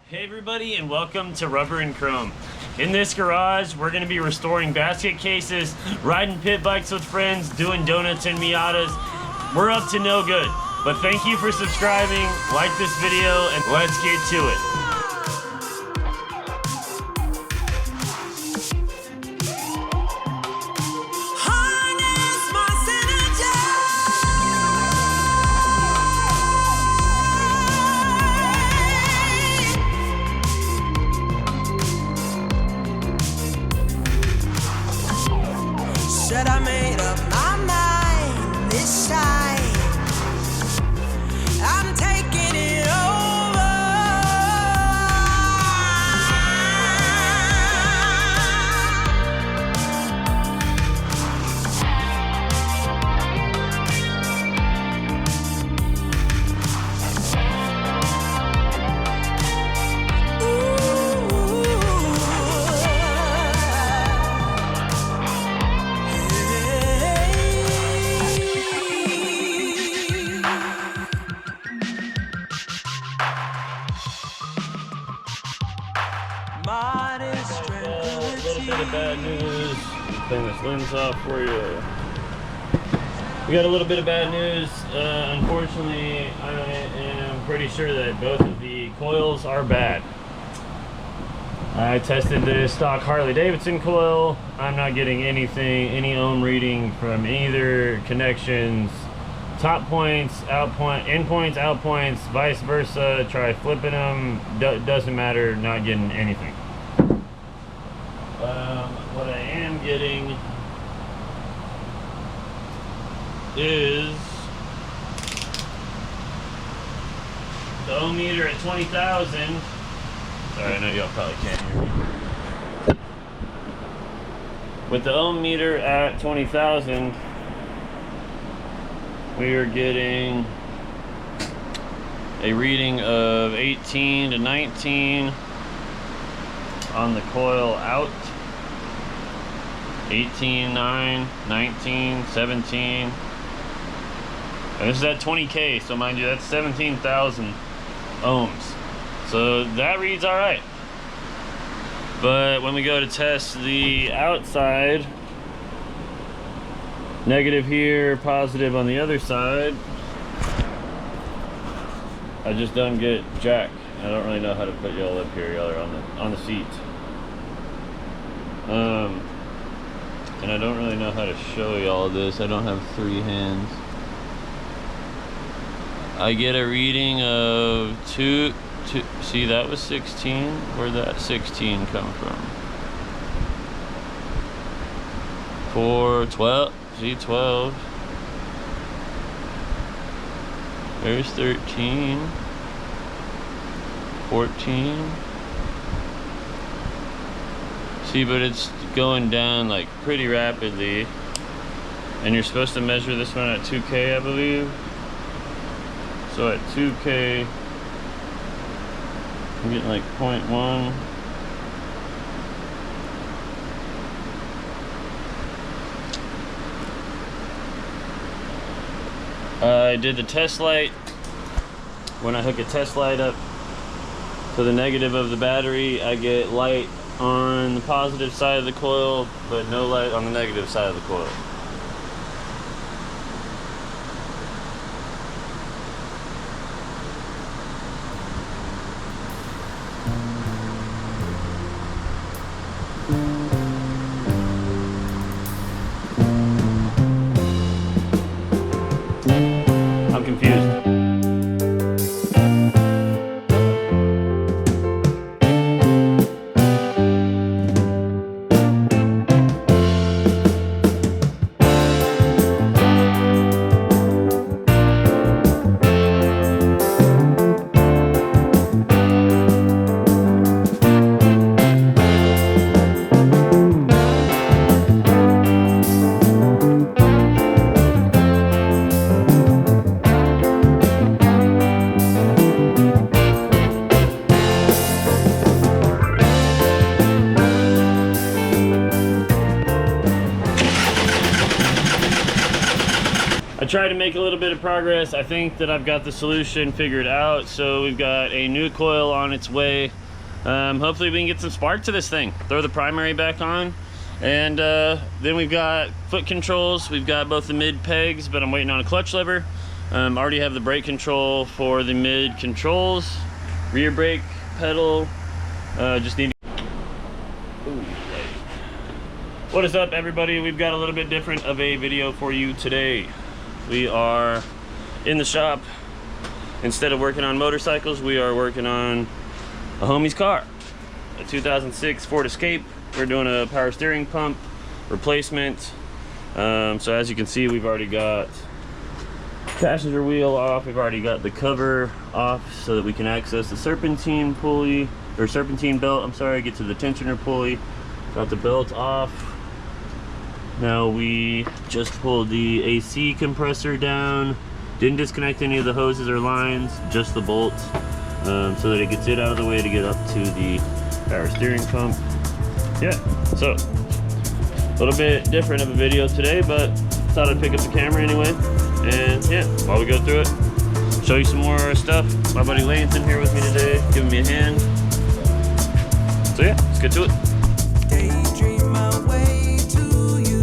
Hey everybody, and welcome to Rubber and Chrome. In this garage, we're going to be restoring basket cases, riding pit bikes with friends, doing donuts and Miatas. We're up to no good. But thank you for subscribing, like this video, and let's get to it. Said I made up my mind this time. I'm taking it over. A little bit of bad news. Clean this lens off for you. We got a little bit of bad news. Unfortunately, I am pretty sure that both of the coils are bad. I tested the stock Harley-Davidson coil. I'm not getting any ohm reading from either connections. Top points, in points, out points, vice versa. Try flipping them. Doesn't matter. Not getting anything. What I am getting is the ohm meter at 20,000. Sorry, I know y'all probably can't hear me. With the ohm meter at 20,000, we are getting a reading of 18 to 19 on the coil out. 18, 9, 19, 17. And this is at 20K, so mind you, that's 17,000 ohms. So that reads all right. But when we go to test the outside, negative here, positive on the other side, I just don't get jack. I don't really know how to put y'all up here. Y'all are on the seat. And I don't really know how to show y'all this. I don't have three hands. I get a reading of two. See, that was 16. Where'd that 16 come from? 4, 12. See, 12. There's 13. 14. See, but it's going down like pretty rapidly. And you're supposed to measure this one at 2K, I believe. So at 2K, I'm getting like 0.1. I did the test light. When I hook a test light up to the negative of the battery, I get light on the positive side of the coil, but no light on the negative side of the coil. I'm confused. tried to make a little bit of progress. I think that I've got the solution figured out. So we've got a new coil on its way. Hopefully we can get some spark to this thing. Throw the primary back on. And then we've got foot controls. We've got both the mid pegs, but I'm waiting on a clutch lever. Already have the brake control for the mid controls. Rear brake pedal. Just need to... Ooh, what is up, everybody? We've got a little bit different of a video for you today. We are in the shop. Instead of working on motorcycles, we are working on a homie's car. A 2006 Ford Escape. We're doing a power steering pump replacement. So as you can see, we've already got passenger wheel off. We've already got the cover off so that we can access the serpentine pulley, or serpentine belt, I'm sorry, get to the tensioner pulley. Got the belt off. Now we just pulled the AC compressor down. Didn't disconnect any of the hoses or lines, just the bolts, so that it gets it out of the way to get up to the power steering pump. Yeah, so a little bit different of a video today, but thought I'd pick up the camera anyway. And yeah, while we go through it, show you some more stuff. My buddy Lane's in here with me today, giving me a hand. So yeah, let's get to it. Daydream my way to you.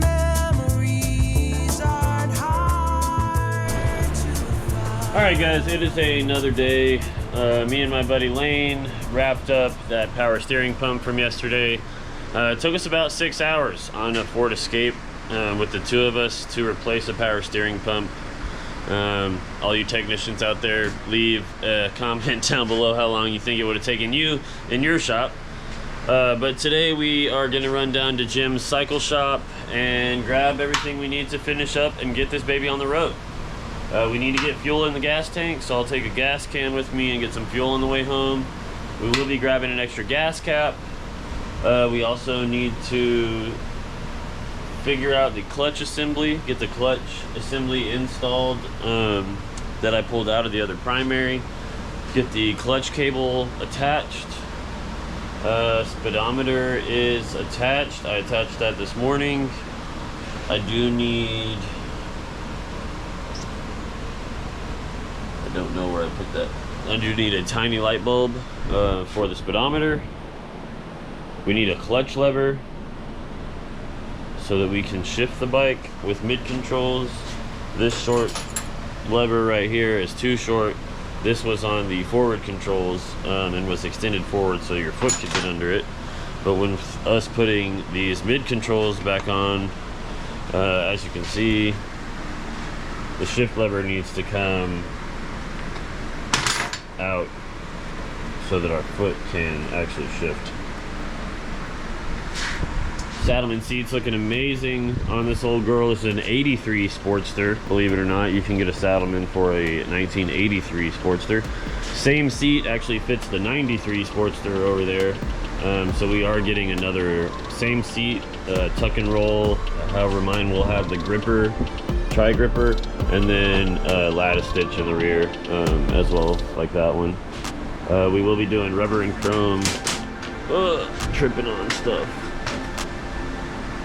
Memories aren't hard to find. Alright guys, it is another day. Me and my buddy Lane wrapped up that power steering pump from yesterday. It took us about 6 hours on a Ford Escape with the two of us to replace a power steering pump. All you technicians out there, leave a comment down below how long you think it would have taken you in your shop. But today we are going to run down to Jim's cycle shop and grab everything we need to finish up and get this baby on the road. We need to get fuel in the gas tank, so I'll take a gas can with me and get some fuel on the way home. We will be grabbing an extra gas cap. We also need to figure out the clutch assembly, get the clutch assembly installed that I pulled out of the other primary, get the clutch cable attached. Speedometer is attached. I attached that this morning. I do need... I don't know where I put that. I do need a tiny light bulb for the speedometer. We need a clutch lever so that we can shift the bike with mid controls. This short lever right here is too short. This was on the forward controls and was extended forward so your foot could get under it. But when us putting these mid controls back on, as you can see, the shift lever needs to come out so that our foot can actually shift. Saddleman seats looking amazing on this old girl. This is an 83 Sportster. Believe it or not, you can get a Saddleman for a 1983 Sportster. Same seat actually fits the 93 Sportster over there. So we are getting another same seat, tuck and roll. However, mine will have the gripper, tri-gripper, and then lattice stitch in the rear as well, like that one. We will be doing rubber and chrome. Tripping on stuff.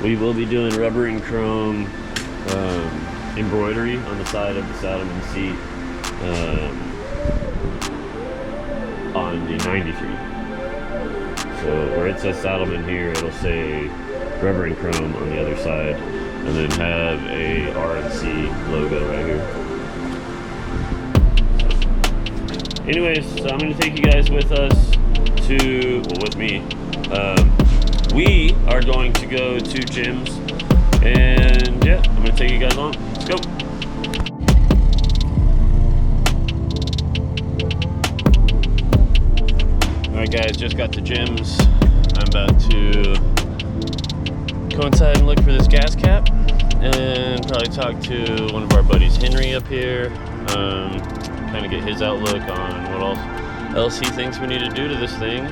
We will be doing rubber and chrome embroidery on the side of the Saddleman seat on the 93. So where it says Saddleman here, it'll say rubber and chrome on the other side, and then have a RNC logo right here. Anyways, so I'm going to take you guys with us to, well, with me. We are going to go to Jim's, and yeah, I'm going to take you guys along. Let's go. Alright guys, just got to Jim's. I'm about to go inside and look for this gas cap and probably talk to one of our buddies, Henry, up here. Kind of get his outlook on what else he thinks we need to do to this thing.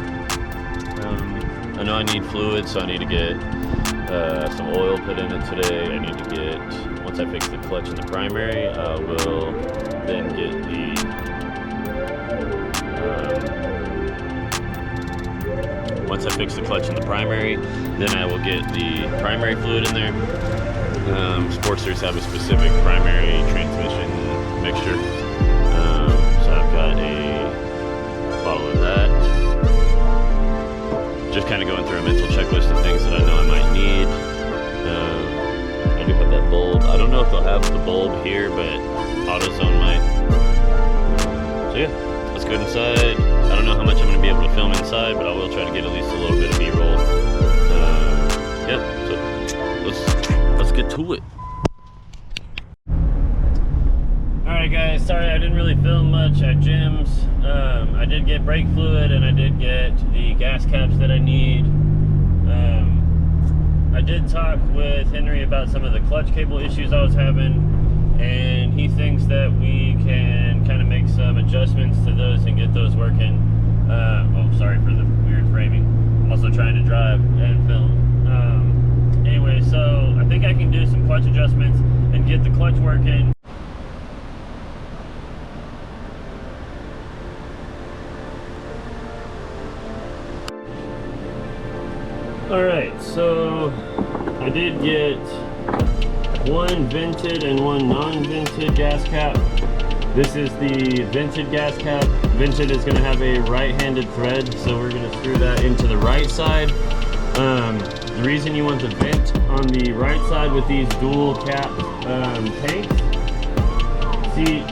I know I need fluid, so I need to get some oil put in it today. I need to get, once I fix the clutch in the primary, I will then get the once I fix the clutch in the primary, then I will get the primary fluid in there. Sportsters have a specific primary transmission mixture. So I've got a bottle of that. Just kind of going through a mental checklist of things that I know I might need. I do have that bulb. I don't know if they'll have the bulb here, but AutoZone might. So yeah, let's go inside. I don't know how much I'm going to be able to film inside, but I will try to get at least a little bit of B-roll. Yeah, so let's get to it. Alright guys, sorry I didn't really film much at Jim's. I did get brake fluid and I did get the gas caps that I need. I did talk with Henry about some of the clutch cable issues I was having, and he thinks that we can kind of make some adjustments to those and get those working. Oh, sorry for the weird framing. I'm also trying to drive and film. Anyway, so I think I can do some clutch adjustments and get the clutch working. Alright, so I did get one vented and one non-vented gas cap. This is the vented gas cap. Vented is going to have a right-handed thread, so we're going to screw that into the right side. The reason you want the vent on the right side with these dual cap tanks, see,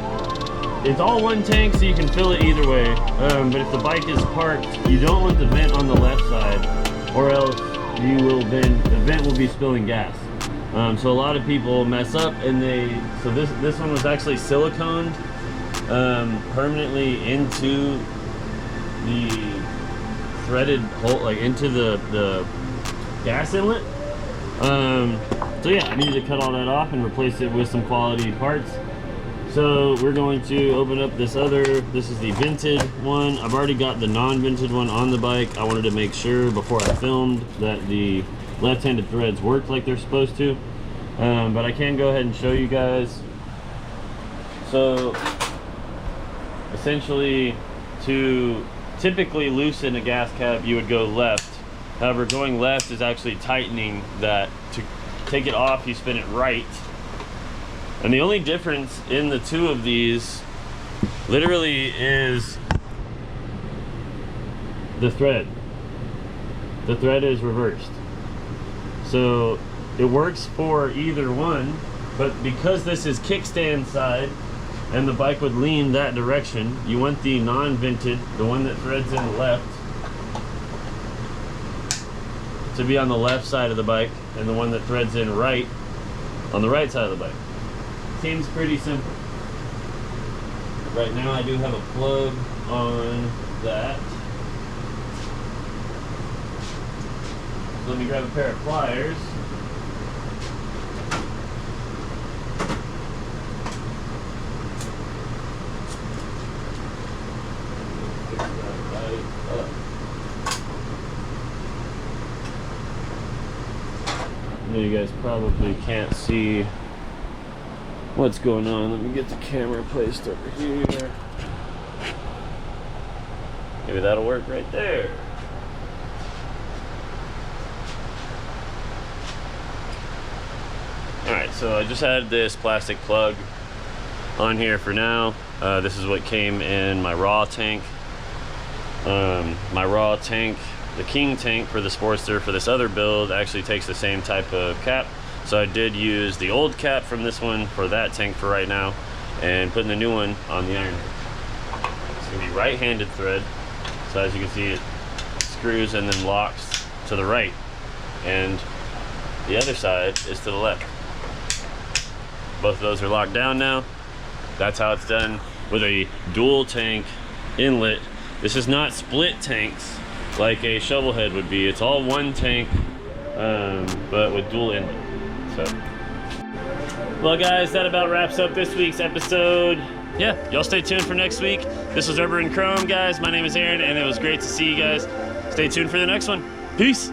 it's all one tank so you can fill it either way, but if the bike is parked, you don't want the vent on the left side, or else you will the vent will be spilling gas. So a lot of people mess up, and so this one was actually siliconed permanently into the threaded hole, like into the gas inlet. So yeah, I needed to cut all that off and replace it with some quality parts. So we're going to open up this is the vented one. I've already got the non-vented one on the bike. I wanted to make sure before I filmed that the left-handed threads worked like they're supposed to. But I can go ahead and show you guys. So essentially, to typically loosen a gas cap, you would go left. However, going left is actually tightening that. To take it off, you spin it right. And the only difference in the two of these literally is the thread. The thread is reversed. So it works for either one, but because this is kickstand side and the bike would lean that direction, you want the non-vented, the one that threads in left, to be on the left side of the bike, and the one that threads in right on the right side of the bike. Seems pretty simple. Right now I do have a plug on that. So let me grab a pair of pliers. I know you guys probably can't see what's going on. Let me get the camera placed over here. Maybe that'll work right there. Alright, so I just had this plastic plug on here for now. This is what came in my raw tank. My raw tank, the King tank for the Sportster for this other build, actually takes the same type of cap. So I did use the old cap from this one for that tank for right now, and putting the new one on the Ironhead. It's going to be right-handed thread. So as you can see, it screws and then locks to the right, and the other side is to the left. Both of those are locked down now. That's how it's done with a dual tank inlet. This is not split tanks like a shovel head would be. It's all one tank, but with dual inlet. So, well guys, that about wraps up this week's episode. Yeah, y'all stay tuned for next week. This was Rubber and Chrome, guys. My name is Aaron, and it was great to see you guys. Stay tuned for the next one. Peace.